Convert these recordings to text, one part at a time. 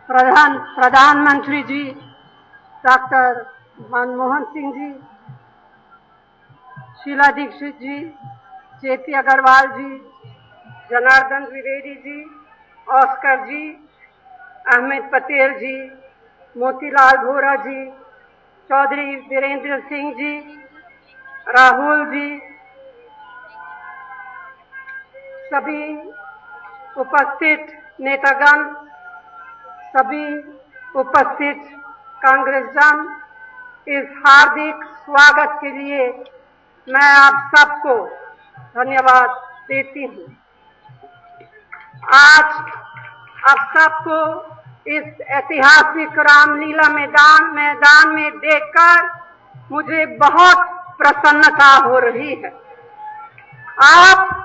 प्रधानमंत्री जी डॉक्टर मनमोहन सिंह जी, शीला दीक्षित जी, जेपी अग्रवाल जी, जनार्दन द्विवेदी जी, ऑस्कर जी, अहमद पटेल जी, मोतीलाल वोरा जी, चौधरी वीरेंद्र सिंह जी, राहुल जी, सभी उपस्थित नेतागण, सभी उपस्थित कांग्रेसजन, इस हार्दिक स्वागत के लिए मैं आप सबको धन्यवाद देती हूँ। आज आप सबको इस ऐतिहासिक रामलीला मैदान में देखकर मुझे बहुत प्रसन्नता हो रही है। आप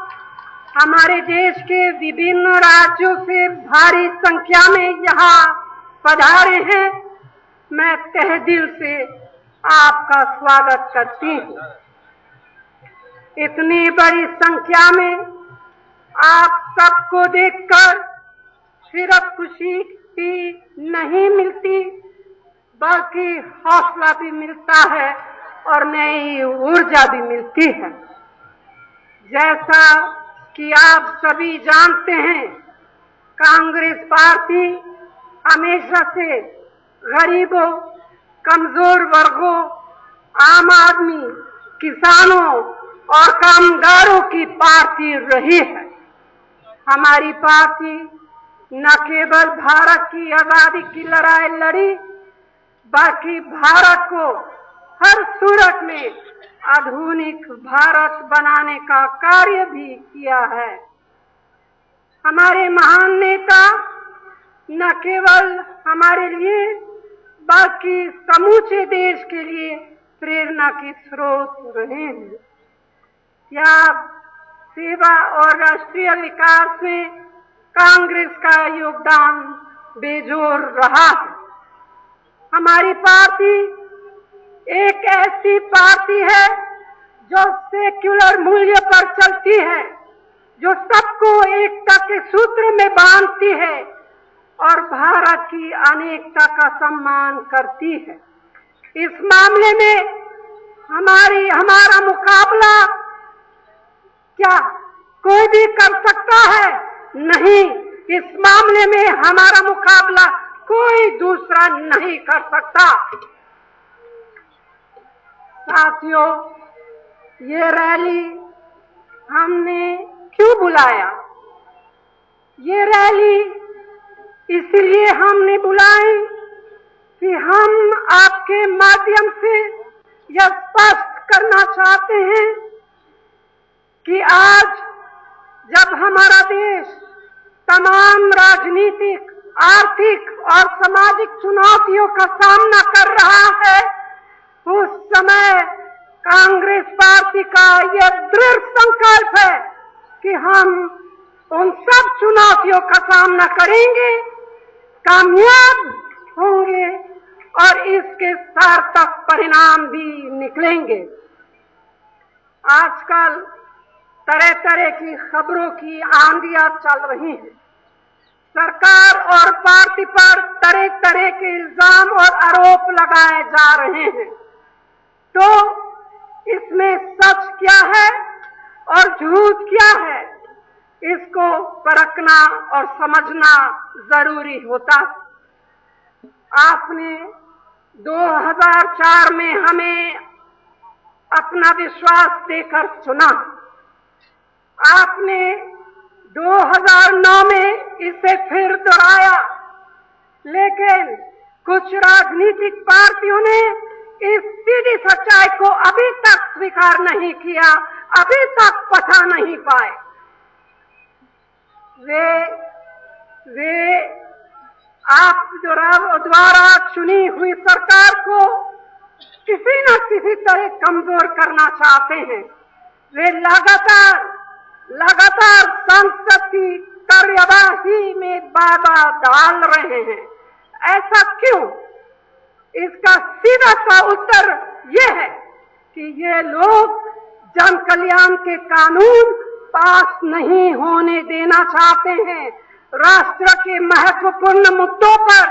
हमारे देश के विभिन्न राज्यों से भारी संख्या में यहाँ पधारे हैं। मैं तहे दिल से आपका स्वागत करती हूँ। इतनी बड़ी संख्या में आप सबको देखकर सिर्फ खुशी ही नहीं मिलती, बल्कि हौसला भी मिलता है और नई ऊर्जा भी मिलती है। जैसा कि आप सभी जानते हैं, कांग्रेस पार्टी हमेशा से गरीबों, कमजोर वर्गों, आम आदमी, किसानों और कामगारों की पार्टी रही है। हमारी पार्टी न केवल भारत की आजादी की लड़ाई लड़ी, बल्कि भारत को हर सूरत में आधुनिक भारत बनाने का कार्य भी किया है। हमारे महान नेता न केवल हमारे लिए बल्कि समूचे देश के लिए प्रेरणा के स्रोत रहे हैं। यह सेवा और राष्ट्रीय विकास में कांग्रेस का योगदान बेजोर रहा है। हमारी पार्टी एक ऐसी पार्टी है जो सेक्युलर मूल्य पर चलती है, जो सबको एकता के सूत्र में बांधती है और भारत की अनेकता का सम्मान करती है। इस मामले में हमारा मुकाबला क्या कोई भी कर सकता है? नहीं, इस मामले में हमारा मुकाबला कोई दूसरा नहीं कर सकता। साथियों, ये रैली हमने क्यों बुलाया? ये रैली इसलिए हमने बुलाई कि हम आपके माध्यम से यह स्पष्ट करना चाहते हैं कि आज जब हमारा देश तमाम राजनीतिक, आर्थिक और सामाजिक चुनौतियों का सामना कर रहा है, उस समय कांग्रेस पार्टी का यह दृढ़ संकल्प है कि हम उन सब चुनौतियों का सामना करेंगे, कामयाब होंगे और इसके सार्थक परिणाम भी निकलेंगे। आजकल तरह तरह की खबरों की आंधियां चल रही हैं। सरकार और पार्टी पर तरह तरह के इल्जाम और आरोप लगाए जा रहे हैं। तो इसमें सच क्या है और झूठ क्या है, इसको परखना और समझना जरूरी होता। आपने 2004 में हमें अपना विश्वास देकर चुना। आपने 2009 में इसे फिर दोहराया, लेकिन कुछ राजनीतिक पार्टियों ने इस सीधी सच्चाई को अभी तक स्वीकार नहीं किया, अभी तक पछा नहीं पाए। वे आप द्वारा चुनी हुई सरकार को किसी न किसी तरह कमजोर करना चाहते हैं। वे लगातार संसद की कार्यवाही में बाधा डाल रहे हैं। ऐसा क्यों? इसका सीधा सा उत्तर यह है कि ये लोग जन कल्याण के कानून पास नहीं होने देना चाहते हैं। राष्ट्र के महत्वपूर्ण मुद्दों पर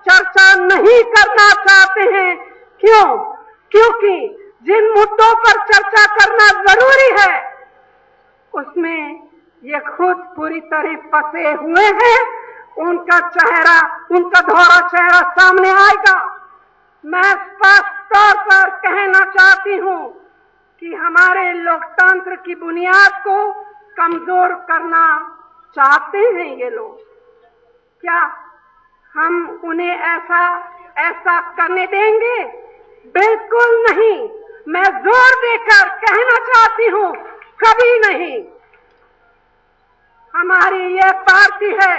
चर्चा नहीं करना चाहते हैं। क्यों? क्योंकि जिन मुद्दों पर चर्चा करना जरूरी है उसमें ये खुद पूरी तरह फंसे हुए हैं। उनका चेहरा, उनका धौरा चेहरा सामने आएगा। मैं स्पष्ट तौर पर कहना चाहती हूं कि हमारे लोकतंत्र की बुनियाद को कमजोर करना चाहते हैं ये लोग। क्या हम उन्हें ऐसा करने देंगे? बिल्कुल नहीं। मैं जोर देकर कहना चाहती हूं, कभी नहीं। हमारी यह पार्टी है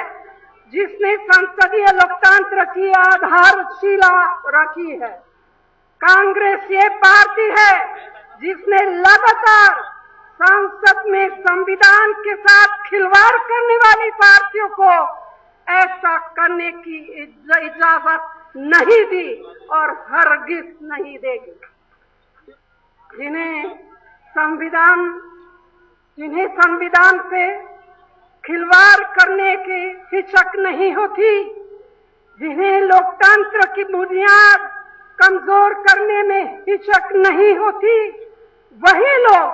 जिसने संसदीय लोकतंत्र की आधारशिला रखी है। कांग्रेस ये पार्टी है जिसने लगातार संसद में संविधान के साथ खिलवाड़ करने वाली पार्टियों को ऐसा करने की इजाजत नहीं दी और हरगिज नहीं देगी। जिन्हें संविधान से खिलवाड़ करने की हिचक नहीं होती, जिन्हें लोकतंत्र की बुनियाद कमजोर करने में हिचक नहीं होती, वही लोग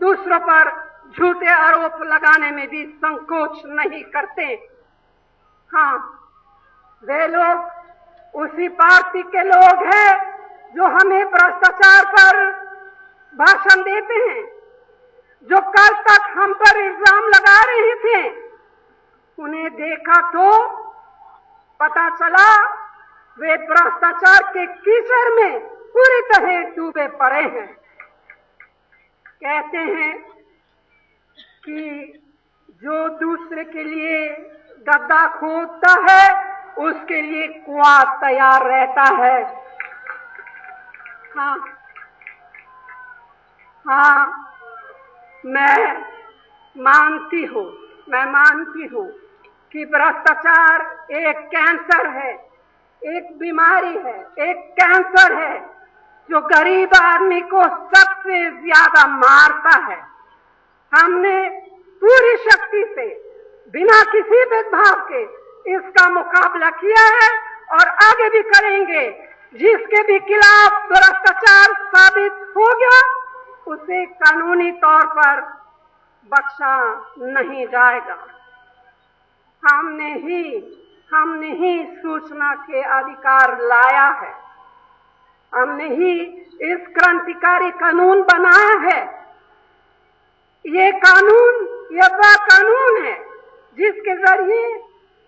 दूसरों पर झूठे आरोप लगाने में भी संकोच नहीं करते। हाँ, वे लोग उसी पार्टी के लोग हैं जो हमें भ्रष्टाचार पर भाषण देते हैं, जो कल तक हम पर इल्जाम लगा रहे थे। उन्हें देखा तो पता चला वे भ्रष्टाचार के कीचड़ में पूरी तरह डूबे पड़े हैं। कहते हैं कि जो दूसरे के लिए गड्ढा खोदता है उसके लिए कुआं तैयार रहता है। हाँ, मैं मानती हूँ कि भ्रष्टाचार एक कैंसर है, एक बीमारी है, एक कैंसर है जो गरीब आदमी को सबसे ज्यादा मारता है। हमने पूरी शक्ति से बिना किसी भेदभाव के इसका मुकाबला किया है और आगे भी करेंगे। जिसके भी खिलाफ भ्रष्टाचार साबित हो गया उसे कानूनी तौर पर बख्शा नहीं जाएगा। हमने ही सूचना के अधिकार लाया है। हमने ही इस क्रांतिकारी कानून बनाया है। ये वह कानून है जिसके जरिए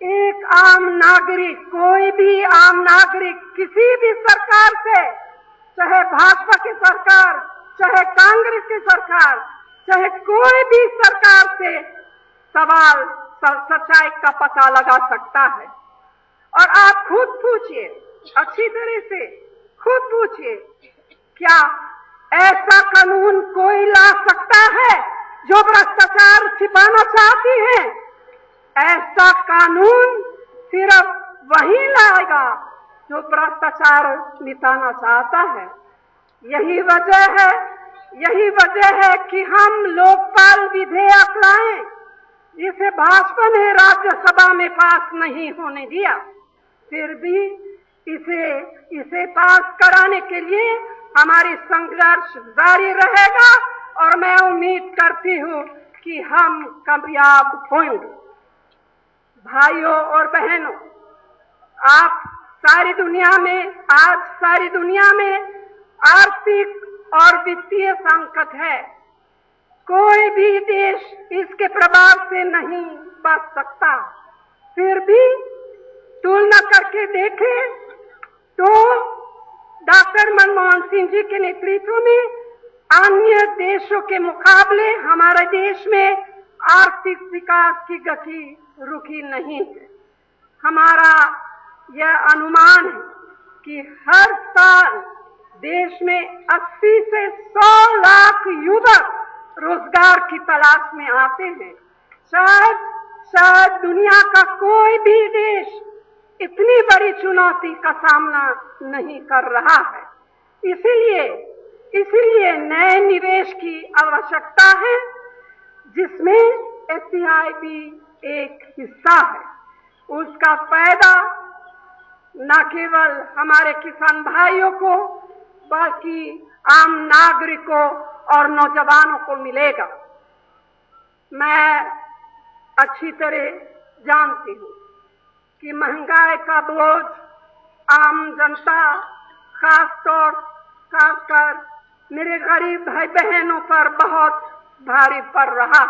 एक आम नागरिक, कोई भी आम नागरिक किसी भी सरकार से, चाहे भाजपा की सरकार, चाहे कांग्रेस की सरकार, चाहे कोई भी सरकार से सवाल सच्चाई का पता लगा सकता है। और आप खुद पूछिए, अच्छी तरह से खुद पूछिए, क्या ऐसा कानून कोई ला सकता है जो भ्रष्टाचार छिपाना चाहती है? ऐसा कानून सिर्फ वही लाएगा जो भ्रष्टाचार मिटाना चाहता है। यही वजह है कि हम लोकपाल विधेयक लाए, जिसे भाजपा ने राज्यसभा में पास नहीं होने दिया। फिर भी इसे पास कराने के लिए हमारी संघर्ष जारी रहेगा और मैं उम्मीद करती हूँ कि हम कामयाब होंगे। भाइयों और बहनों, आज सारी दुनिया में आर्थिक और वित्तीय संकट है। कोई भी देश इसके प्रभाव से नहीं बच सकता। फिर भी तुलना करके देखें तो डॉक्टर मनमोहन सिंह जी के नेतृत्व में अन्य देशों के मुकाबले हमारे देश में आर्थिक विकास की गति रुकी नहीं है। हमारा यह अनुमान है कि हर साल देश में 80 से 100 लाख युवक रोजगार की तलाश में आते हैं। शायद दुनिया का कोई भी देश इतनी बड़ी चुनौती का सामना नहीं कर रहा है। इसीलिए नए निवेश की आवश्यकता है, जिसमें FDI भी एक हिस्सा है। उसका फायदा न केवल हमारे किसान भाइयों को बल्कि आम नागरिकों और नौजवानों को मिलेगा। मैं अच्छी तरह जानती हूँ कि महंगाई का बोझ आम जनता, खासकर मेरे गरीब भाई बहनों पर बहुत भारी पड़ रहा।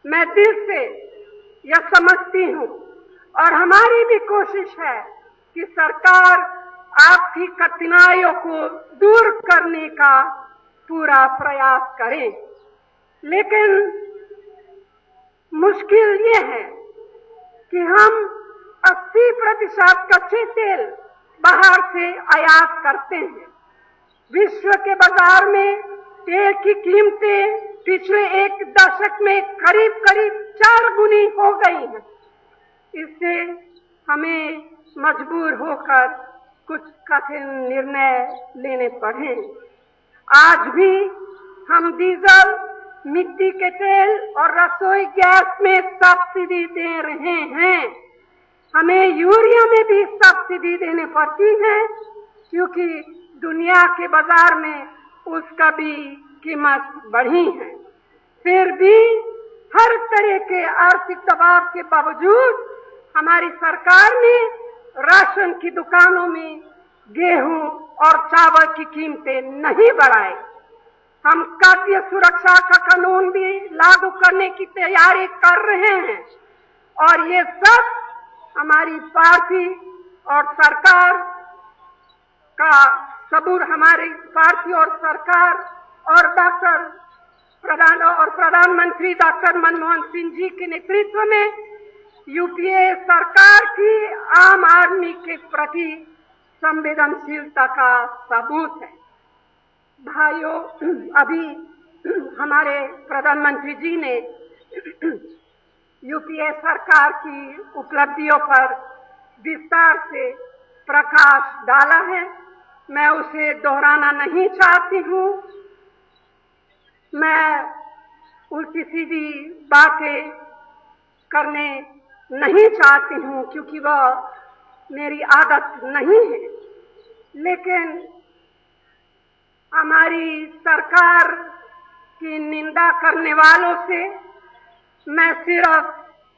मैं दिल से यह समझती हूँ और हमारी भी कोशिश है कि सरकार आपकी कठिनाइयों को दूर करने का पूरा प्रयास करे, लेकिन मुश्किल ये है कि हम 80% कच्चे तेल बाहर से आयात करते हैं। विश्व के बाजार में तेल की कीमतें पिछले एक दशक में करीब 4 गुनी हो गई हैं। इससे हमें मजबूर होकर कुछ कठिन निर्णय लेने पड़े। आज भी हम डीजल, मिट्टी के तेल और रसोई गैस में सब्सिडी दे रहे हैं। हमें यूरिया में भी सब्सिडी देनी पड़ती है क्योंकि दुनिया के बाजार में उसका भी कीमत बढ़ी है। फिर भी हर तरह के आर्थिक दबाव के बावजूद हमारी सरकार ने राशन की दुकानों में गेहूं और चावल की कीमतें नहीं बढ़ाई। हम खाद्य सुरक्षा का कानून भी लागू करने की तैयारी कर रहे हैं और ये सब हमारी पार्टी और सरकार का सबूर, हमारी पार्टी और सरकार और प्रधानमंत्री डॉक्टर मनमोहन सिंह जी के नेतृत्व में यूपीए सरकार की आम आदमी के प्रति संवेदनशीलता का सबूत है। भाइयों, अभी हमारे प्रधानमंत्री जी ने यूपीए सरकार की उपलब्धियों पर विस्तार से प्रकाश डाला है। मैं उसे दोहराना नहीं चाहती हूँ। मैं उल्टी सीधी बातें करने नहीं चाहती हूँ क्योंकि वह मेरी आदत नहीं है, लेकिन हमारी सरकार की निंदा करने वालों से मैं सिर्फ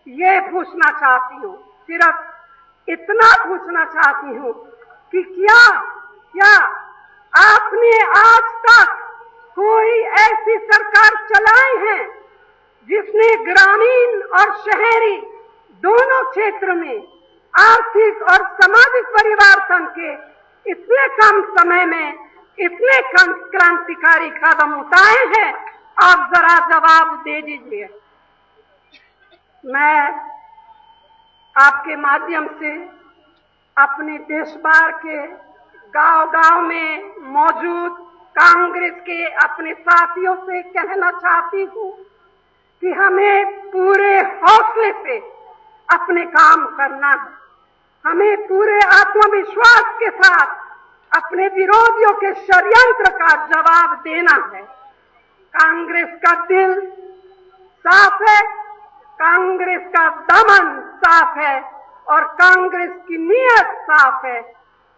ये पूछना चाहती हूँ, सिर्फ इतना पूछना चाहती हूँ कि क्या आपने आज तक कोई ऐसी सरकार चलाई है जिसने ग्रामीण और शहरी दोनों क्षेत्र में आर्थिक और सामाजिक परिवर्तन के इतने कम समय में इतने क्रांतिकारी कदम उठाए हैं? आप जरा जवाब दे दीजिए। मैं आपके माध्यम से अपने देश भर के गांव-गांव में मौजूद कांग्रेस के अपने साथियों से कहना चाहती हूँ कि हमें पूरे हौसले से अपने काम करना है। हमें पूरे आत्मविश्वास के साथ अपने विरोधियों के षड्यंत्र का जवाब देना है। कांग्रेस का दिल साफ है, कांग्रेस का दामन साफ है और कांग्रेस की नीयत साफ है।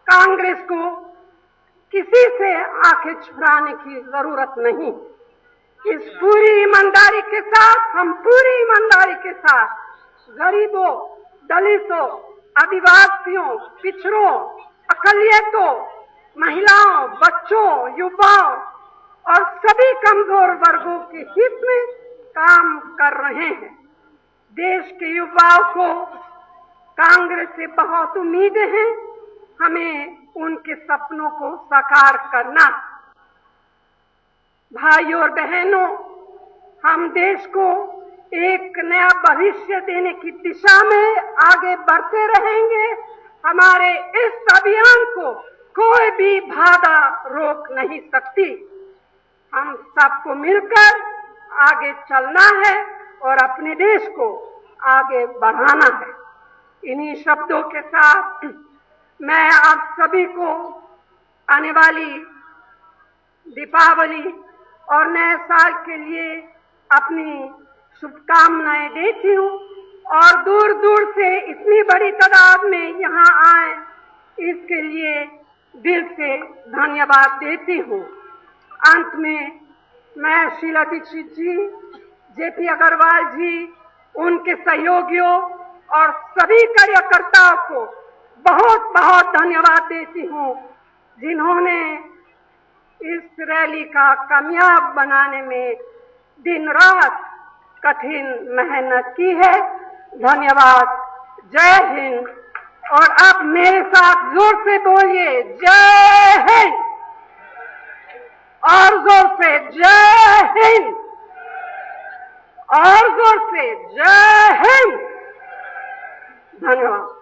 कांग्रेस को किसी से आंखें छुड़ाने की जरूरत नहीं। इस पूरी ईमानदारी के साथ, हम पूरी ईमानदारी के साथ गरीबों, दलितों, आदिवासियों, पिछड़ों, अकलियतों, महिलाओं, बच्चों, युवाओं और सभी कमजोर वर्गों के हित में काम कर रहे हैं। देश के युवाओं को कांग्रेस से बहुत उम्मीदें हैं। हमें उनके सपनों को साकार करना। भाइयों और बहनों, हम देश को एक नया भविष्य देने की दिशा में आगे बढ़ते रहेंगे। हमारे इस अभियान को कोई भी बाधा रोक नहीं सकती। हम सबको मिलकर आगे चलना है और अपने देश को आगे बढ़ाना है। इन्हीं शब्दों के साथ मैं आप सभी को आने वाली दीपावली और नए साल के लिए अपनी शुभकामनाएं देती हूँ और दूर दूर से इतनी बड़ी तादाद में यहाँ आए इसके लिए दिल से धन्यवाद देती हूँ। अंत में मैं शीला दीक्षित जी, जेपी अग्रवाल जी, उनके सहयोगियों और सभी कार्यकर्ताओं को बहुत बहुत धन्यवाद देती हूँ जिन्होंने इस रैली का कामयाब बनाने में दिन रात कठिन मेहनत की है। धन्यवाद। जय हिंद। और अब मेरे साथ जोर से बोलिए, जय हिंद। और जोर से जय हिंद। और जोर से जय हिंद। धन्यवाद।